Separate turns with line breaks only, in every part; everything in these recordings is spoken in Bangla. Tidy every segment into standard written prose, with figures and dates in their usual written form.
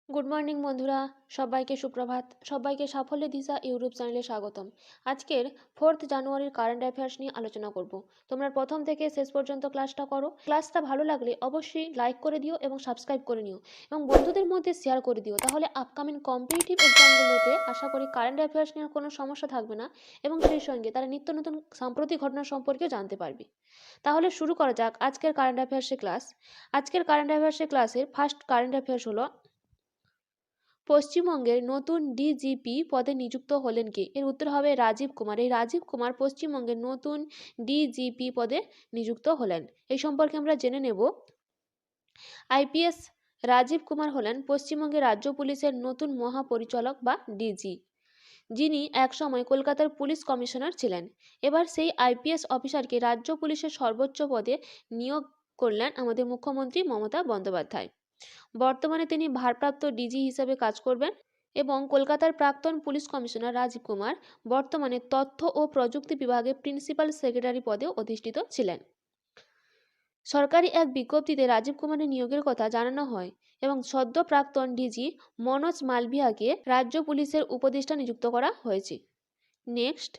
গুড মর্নিং বন্ধুরা, সবাইকে সুপ্রভাত। সবাইকে সাফল্যের দিশা ইউটিউব চ্যানেলে স্বাগতম। আজকের 4 জানুয়ারির কারেন্ট অ্যাফেয়ার্স নিয়ে আলোচনা করব। তোমরা প্রথম থেকে শেষ পর্যন্ত ক্লাসটা করো। ক্লাসটা ভালো লাগলে অবশ্যই লাইক করে দিও এবং সাবস্ক্রাইব করে নিও এবং বন্ধুদের মধ্যে শেয়ার করে দিও। তাহলে আপকামিং কম্পিটিটিভ এক্সামগুলোতে আশা করি কারেন্ট অ্যাফেয়ার্স নিয়ে কোনো সমস্যা থাকবে না এবং সেই সঙ্গে তারা নিত্য নতুন সাম্প্রতিক ঘটনা সম্পর্কেও জানতে পারবে। তাহলে শুরু করা যাক আজকের কারেন্ট অ্যাফেয়ার্সের ক্লাস। আজকের কারেন্ট অ্যাফেয়ার্সের ক্লাসের ফার্স্ট কারেন্ট অ্যাফেয়ার্স হলো, পশ্চিমবঙ্গের নতুন ডিজিপি পদে নিযুক্ত হলেন কে? এর উত্তর হবে রাজীব কুমার। এই রাজীব কুমার পশ্চিমবঙ্গের নতুন ডিজিপি পদে নিযুক্ত হলেন। এই সম্পর্কে আমরা জেনে নেব। আইপিএস রাজীব কুমার হলেন পশ্চিমবঙ্গের রাজ্য পুলিশের নতুন মহাপরিচালক বা ডিজি, যিনি একসময় কলকাতার পুলিশ কমিশনার ছিলেন। এবার সেই আইপিএস অফিসারকে রাজ্য পুলিশের সর্বোচ্চ পদে নিয়োগ করলেন আমাদের মুখ্যমন্ত্রী মমতা বন্দ্যোপাধ্যায়। বর্তমানে তিনি ভারপ্রাপ্ত ডিজি হিসেবে কাজ করবেন এবং কলকাতার প্রাক্তন পুলিশ কমিশনার রাজীব কুমার বর্তমানে তথ্য ও প্রযুক্তি বিভাগে প্রিন্সিপাল সেক্রেটারি পদে অধিষ্ঠিত ছিলেন। সরকারি এক বিজ্ঞপ্তিতে রাজীব কুমারের নিয়োগের কথা জানানো হয় এবং সদ্য প্রাক্তন ডিজি মনোজ মালভিয়াকে রাজ্য পুলিশের উপদেষ্টা নিযুক্ত করা হয়েছে। নেক্সট,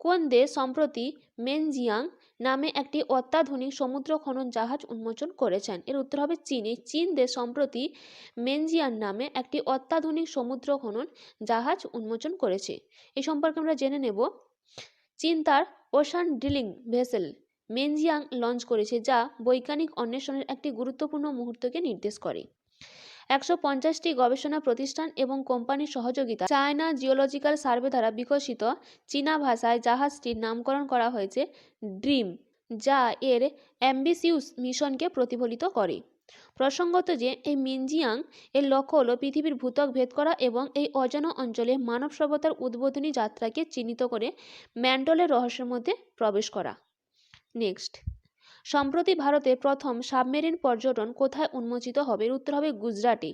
কোন দেশ সম্প্রতি মেনজিয়াং নামে একটি অত্যাধুনিক সমুদ্র খনন জাহাজ উন্মোচন করেছেন? এর উত্তর হবে চীন। এই চীন দেশ সম্প্রতি মেনজিয়াং নামে একটি অত্যাধুনিক সমুদ্র খনন জাহাজ উন্মোচন করেছে। এই সম্পর্কে আমরা জেনে নেব। চীন তার ওশান ড্রিলিং ভেসেল মেনজিয়াং লঞ্চ করেছে, যা বৈজ্ঞানিক অন্বেষণের একটি গুরুত্বপূর্ণ মুহূর্তকে নির্দেশ করে। 150টি গবেষণা প্রতিষ্ঠান এবং কোম্পানির সহযোগিতা চায়না জিওলজিক্যাল সার্ভে দ্বারা বিকশিত চীনা ভাষায় জাহাজটির নামকরণ করা হয়েছে ড্রিম, যা এর অ্যাম্বিসিউস মিশনকে প্রতিফলিত করে। প্রসঙ্গত যে এই মিনজিয়াং এর লক্ষ্য হল পৃথিবীর ভূত্বক ভেদ করা এবং এই অজানা অঞ্চলে মানব সভ্যতার উদ্বোধনী যাত্রাকে চিহ্নিত করে ম্যান্ডলের রহস্যের মধ্যে প্রবেশ করা। নেক্সট, সম্প্রতি ভারতে প্রথম সাবমেরিন পর্যটন কোথায় উন্মোচিত হবে? এর উত্তর হবে গুজরাটে।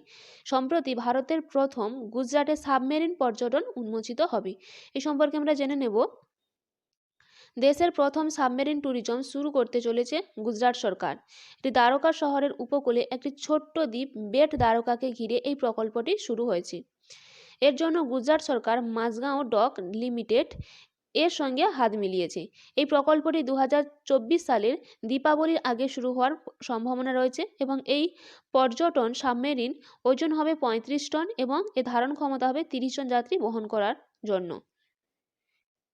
সম্প্রতি ভারতের প্রথম গুজরাটে সাবমেরিন পর্যটন উন্মোচিত হবে। এই সম্পর্কে আমরা জেনে নেব। দেশের প্রথম সাবমেরিন ট্যুরিজম শুরু করতে চলেছে গুজরাট সরকার। এটি দ্বারকা শহরের উপকূলে একটি ছোট্ট দ্বীপ বেট দ্বারকাকে ঘিরে এই প্রকল্পটি শুরু হয়েছে। এর জন্য গুজরাট সরকার মাঝগাঁও ডক লিমিটেড এর সঙ্গে হাত মিলিয়েছে। এই প্রকল্পটি 2024 সালের দীপাবলির আগে শুরু হওয়ার সম্ভাবনা রয়েছে এবং এই পর্যটন সাবমেরিন ওজন হবে 35 টন এবং এর ধারণ ক্ষমতা হবে 30 জন যাত্রী বহন করার জন্য।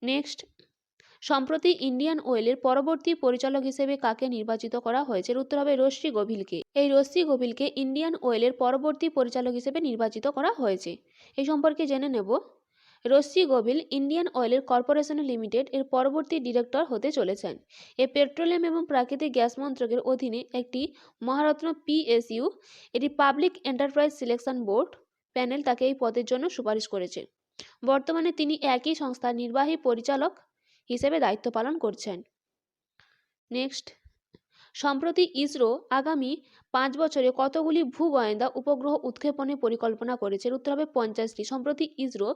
নেক্সট, সম্প্রতি ইন্ডিয়ান অয়েলের পরবর্তী পরিচালক হিসেবে কাকে নির্বাচিত করা হয়েছে? এর উত্তর হবে রশ্মি গভিলকে। এই রশ্মি গভিলকে ইন্ডিয়ান অয়েলের পরবর্তী পরিচালক হিসেবে নির্বাচিত করা হয়েছে। এই সম্পর্কে জেনে নেব। রশ্মি গভিল ইন্ডিয়ান অয়েলের কর্পোরেশন লিমিটেড এর পরবর্তী ডিরেক্টর হতে চলেছেন। এ পেট্রোলিয়াম এবং প্রাকৃতিক গ্যাস মন্ত্রকের অধীনে একটি মহারত্ন পিএসইউ, এটি public enterprise selection board panel তাকে এই পদের জন্য সুপারিশ করেছে। বর্তমানে তিনি একই সংস্থার নির্বাহী পরিচালক হিসেবে দায়িত্ব পালন করছেন। নেক্সট, সম্প্রতি ইসরো আগামী 5 বছরে কতগুলি ভূগোয়েন্দা উপগ্রহ উৎক্ষেপণের পরিকল্পনা করেছে? এর উত্তর হবে 50টি। সম্প্রতি ইসরো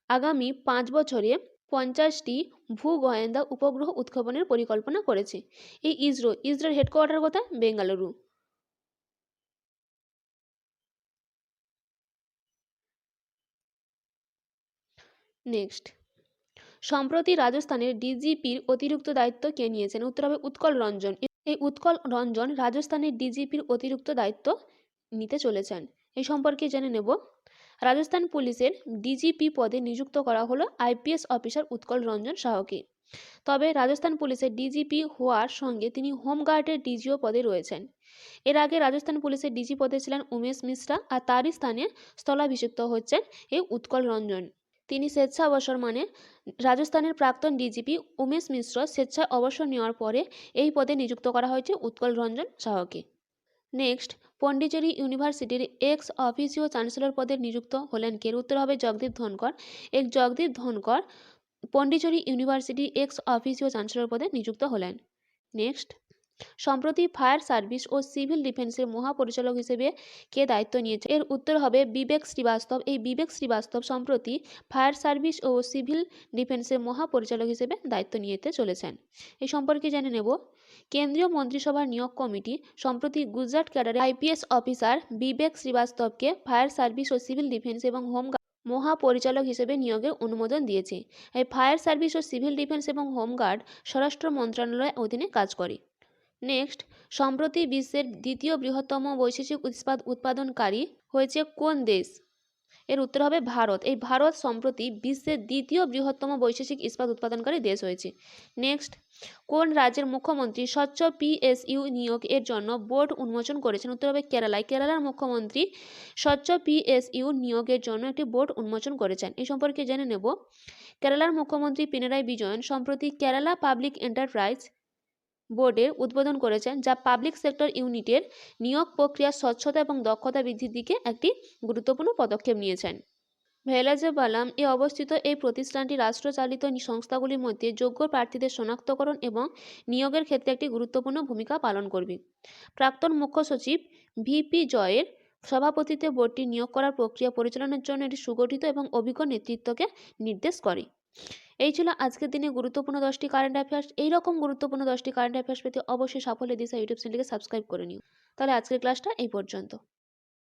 আগামী 5 বছরে 50টি ভূগোয়েন্দা উপগ্রহ উৎক্ষেপণের পরিকল্পনা করেছে। এই ইসরোর হেডকোয়ার্টার কোথায়? বেঙ্গালুরু। নেক্সট, সম্প্রতি রাজস্থানের ডিজিপির অতিরিক্ত দায়িত্ব কে নিয়েছেন? উত্তর হবে উৎকল রঞ্জন। এই উৎকল রঞ্জন রাজস্থানের ডিজিপির অতিরিক্ত দায়িত্ব নিতে চলেছেন। এই সম্পর্কে জেনে নেব। রাজস্থান পুলিশের ডিজিপি পদে নিযুক্ত করা হলো আইপিএস অফিসার উৎকল রঞ্জন সাহকে। তবে রাজস্থান পুলিশের ডিজিপি হওয়ার সঙ্গে তিনি হোমগার্ডের ডিজিও পদে রয়েছেন। এর আগে রাজস্থান পুলিশের ডিজি পদে ছিলেন উমেশ মিশ্রা, আর তারই স্থানে স্থলাভিষিক্ত হচ্ছেন এই উৎকল রঞ্জন। তিনি স্বেচ্ছা অবসর মানে রাজস্থানের প্রাক্তন ডিজিপি উমেশ মিশ্র স্বেচ্ছায় অবসর নেওয়ার পরে এই পদে নিযুক্ত করা হয়েছে উৎকল রঞ্জন সাহকে। নেক্সট, পন্ডিচেরি ইউনিভার্সিটির এক্স অফিসিও চ্যান্সেলর পদে নিযুক্ত হলেন কে? উত্তর হবে জগদীপ ধনকর। এই Jagdeep Dhankhar Pondicherry university x officio chancellor পদে নিযুক্ত হলেন। নেক্সট, সম্প্রতি ফায়ার সার্ভিস ও সিভিল ডিফেন্সের মহাপরিচালক হিসেবে কে দায়িত্ব নিয়েছে? এর উত্তর হবে বিবেক শ্রীবাস্তব। এই বিবেক শ্রীবাস্তব সম্প্রতি ফায়ার সার্ভিস ও সিভিল ডিফেন্সের মহাপরিচালক হিসেবে দায়িত্ব নিতে চলেছেন। এই সম্পর্কে জেনে নেব। কেন্দ্রীয় মন্ত্রিসভার নিয়োগ কমিটি সম্প্রতি গুজরাট ক্যাডারের আইপিএস অফিসার বিবেক শ্রীবাস্তবকে ফায়ার সার্ভিস ও সিভিল ডিফেন্স এবং হোমগার্ড মহাপরিচালক হিসেবে নিয়োগের অনুমোদন দিয়েছে। এই ফায়ার সার্ভিস ও সিভিল ডিফেন্স এবং হোমগার্ড স্বরাষ্ট্র মন্ত্রণালয়ের অধীনে কাজ করে। নেক্সট, সম্প্রতি বিশ্বের দ্বিতীয় বৃহত্তম বৈদেশিক ইস্পাত উৎপাদনকারী হয়েছে কোন দেশ? এর উত্তর হবে ভারত। এই ভারত সম্প্রতি বিশ্বের দ্বিতীয় বৃহত্তম বৈদেশিক ইস্পাত উৎপাদনকারী দেশ হয়েছে। নেক্সট, কোন রাজ্যের মুখ্যমন্ত্রী স্বচ্ছ পিএসইউ নিয়োগ এর জন্য বোর্ড উন্মোচন করেছেন? উত্তর হবে কেরালায়। কেরালার মুখ্যমন্ত্রী স্বচ্ছ পিএসইউ নিয়োগের জন্য একটি বোর্ড উন্মোচন করেছেন। এই সম্পর্কে জেনে নেব। কেরালার মুখ্যমন্ত্রী পিনারাই বিজয়ন সম্প্রতি কেরালা পাবলিক এন্টারপ্রাইজ বোর্ডের উদ্বোধন করেছেন, যা পাবলিক সেক্টর ইউনিটের নিয়োগ প্রক্রিয়ার স্বচ্ছতা এবং দক্ষতা বৃদ্ধির দিকে একটি গুরুত্বপূর্ণ পদক্ষেপ নিয়েছেন। ভেলাজবালাম এ অবস্থিত এই প্রতিষ্ঠানটি রাষ্ট্রচালিত সংস্থাগুলির মধ্যে যোগ্য প্রার্থীদের শনাক্তকরণ এবং নিয়োগের ক্ষেত্রে একটি গুরুত্বপূর্ণ ভূমিকা পালন করবে। প্রাক্তন মুখ্য সচিব ভিপি জয়ের সভাপতিত্বে বোর্ডটি নিয়োগ করার প্রক্রিয়া পরিচালনার জন্য একটি সুগঠিত এবং অভিজ্ঞ নেতৃত্বকে নির্দেশ করে। এই ছিল আজকের দিনে গুরুত্বপূর্ণ 10টি কারেন্ট অ্যাফেয়ার্স। এইরকম গুরুত্বপূর্ণ 10টি কারেন্ট অ্যাফেয়ার্স পেতে অবশ্যই সাফল্য দিশা ইউটিউব চ্যানেলকে সাবস্ক্রাইব করে নিও। তাহলে আজকের ক্লাসটা এই পর্যন্ত।